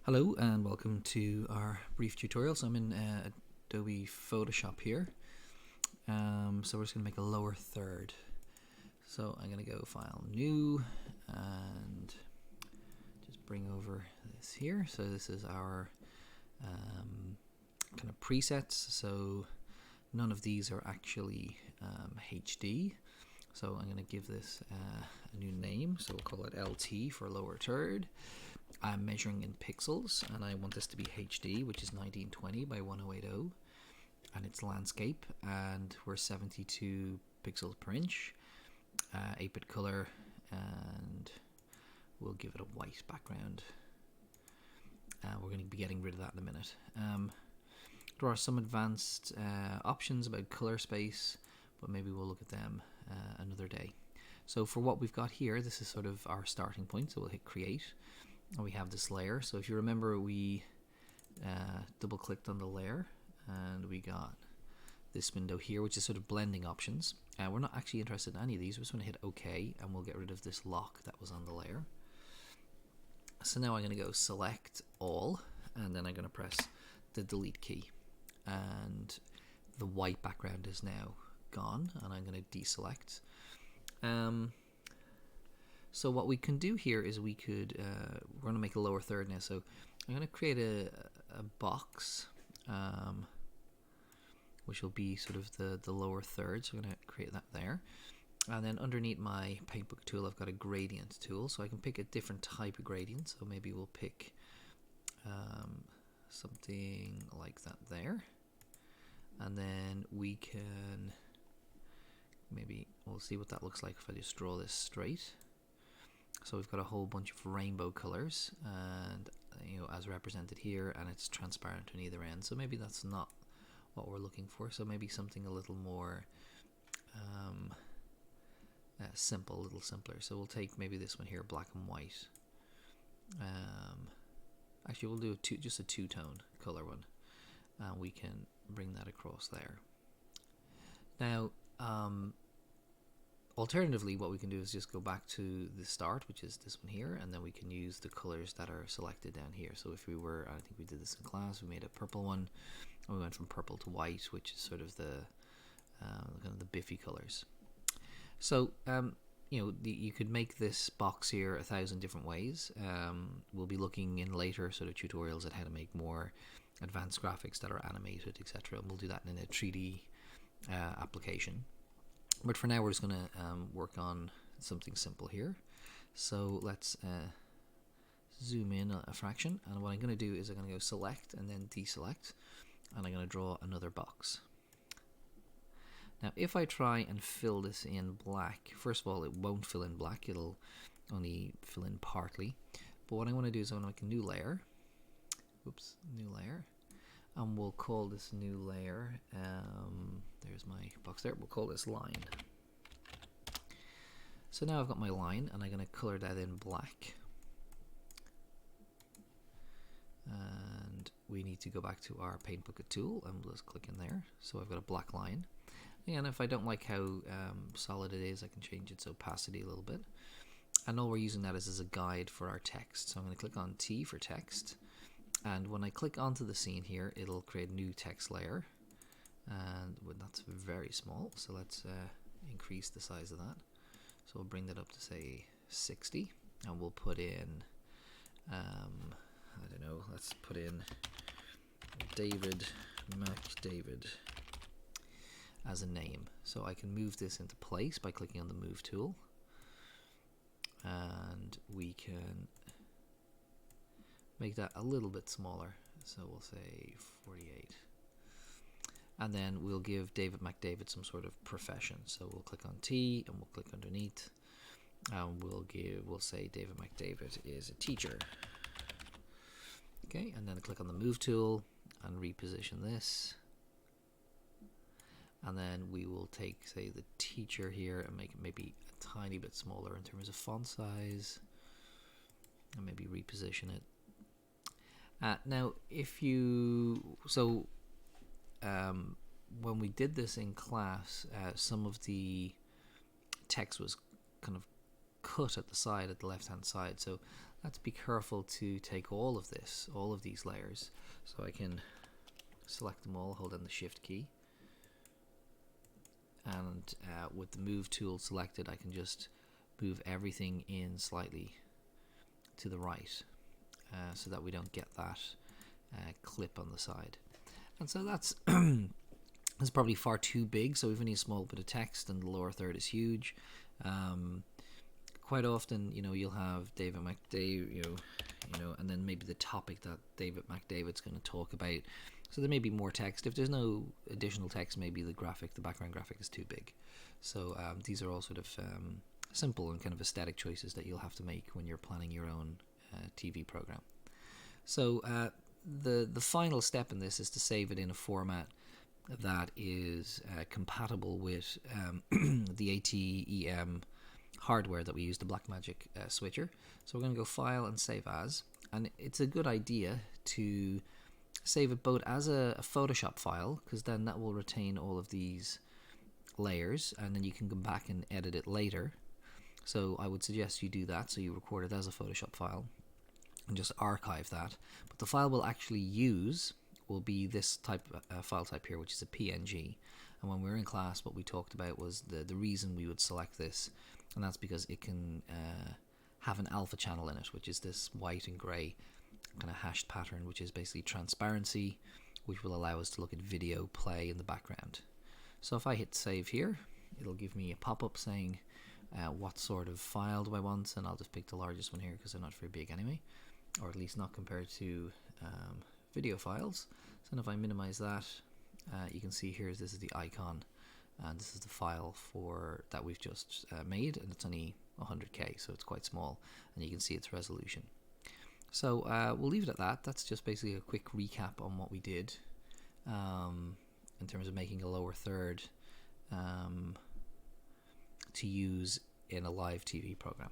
Hello and welcome to our brief tutorial. So I'm in Adobe Photoshop here. So we're just going to make a lower third. So I'm going to go File, New, and just bring over this here. So this is our kind of presets. So none of these are actually HD. So I'm going to give this a new name. So we'll call it LT for lower third. I'm measuring in pixels and I want this to be HD, which is 1920 by 1080, and it's landscape, and we're 72 pixels per inch, 8-bit color, and we'll give it a white background. We're going to be getting rid of that in a minute. There are some advanced options about color space, but maybe we'll look at them another day. So for what we've got here, this is sort of our starting point, so we'll hit create. And we have this layer. So if you remember, we double clicked on the layer and we got this window here, which is sort of blending options. We're not actually interested in any of these. We're just going to hit OK and we'll get rid of this lock that was on the layer. So now I'm going to go select all, and then I'm going to press the delete key, and the white background is now gone, and I'm going to deselect. So what we can do here is we're going to make a lower third now. So I'm going to create a box, which will be sort of the lower third. So I'm going to create that there. And then underneath my paintbook tool, I've got a gradient tool. So I can pick a different type of gradient. So maybe we'll pick something like that there. And then we can, we'll see what that looks like if I just draw this straight. So we've got a whole bunch of rainbow colors, and as represented here, and it's transparent on either end. So maybe that's not what we're looking for. So maybe something a little more simple, a little simpler. So we'll take maybe this one here, black and white. Actually, we'll do just a two-tone color one, and we can bring that across there. Now, alternatively, what we can do is just go back to the start, which is this one here, and then we can use the colors that are selected down here. So if we were, I think we did this in class, we made a purple one, and we went from purple to white, which is sort of the kind of the biffy colors. So you could make this box here 1,000 different ways. We'll be looking in later sort of tutorials at how to make more advanced graphics that are animated, etc. And we'll do that in a 3D application. But for now, we're just going to work on something simple here. So let's zoom in a fraction. And what I'm going to do is I'm going to go select and then deselect. And I'm going to draw another box. Now, if I try and fill this in black, first of all, it won't fill in black. It'll only fill in partly. But what I want to do is I want to make a new layer. Oops, new layer. And we'll call this new layer, there's my box there, we'll call this line. So now I've got my line, and I'm going to color that in black. And we need to go back to our paint bucket tool, and we'll just click in there. So I've got a black line. And if I don't like how solid it is, I can change its opacity a little bit. And all we're using that as a guide for our text. So I'm going to click on T for text. And when I click onto the scene here, it'll create a new text layer, and that's very small, so let's increase the size of that. So we'll bring that up to say 60, and we'll put in I don't know, let's put in David McDavid as a name. So I can move this into place by clicking on the move tool, and we can make that a little bit smaller, so we'll say 48, and then we'll give David McDavid some sort of profession. So we'll click on T and we'll click underneath, and we'll say David McDavid is a teacher. Okay, and then click on the move tool and reposition this, and then we will take, say, the teacher here and make it maybe a tiny bit smaller in terms of font size, and maybe reposition it. Now, when we did this in class, some of the text was kind of cut at the side, at the left-hand side. So Let's be careful to take all of this, all of these layers. So I can select them all, hold down the shift key. And with the move tool selected, I can just move everything in slightly to the right so that we don't get that clip on the side. And so that's that's probably far too big, so we've only a small bit of text and the lower third is huge. Quite often, you'll have David McDavid, and then maybe the topic that David McDavid's going to talk about. So there may be more text. If there's no additional text, maybe the background graphic is too big. So these are all sort of simple and kind of aesthetic choices that you'll have to make when you're planning your own TV program. So the final step in this is to save it in a format that is compatible with the ATEM hardware that we use, the Blackmagic switcher. So we're going to go File and Save As, and it's a good idea to save it both as a Photoshop file, because then that will retain all of these layers, and then you can come back and edit it later. So I would suggest you do that, so you record it as a Photoshop file and just archive that. But the file we'll actually use will be this type file type here, which is a PNG. And when we were in class, what we talked about was the reason we would select this, and that's because it can have an alpha channel in it, which is this white and grey kind of hashed pattern, which is basically transparency, which will allow us to look at video play in the background. So if I hit save here, it'll give me a pop-up saying what sort of file do I want, and I'll just pick the largest one here because they're not very big anyway, or at least not compared to video files. So if I minimize that, you can see here this is the icon, and this is the file that we've just made, and it's only 100k, so it's quite small, and you can see its resolution. So we'll leave it at that. That's just basically a quick recap on what we did in terms of making a lower third to use in a live TV program.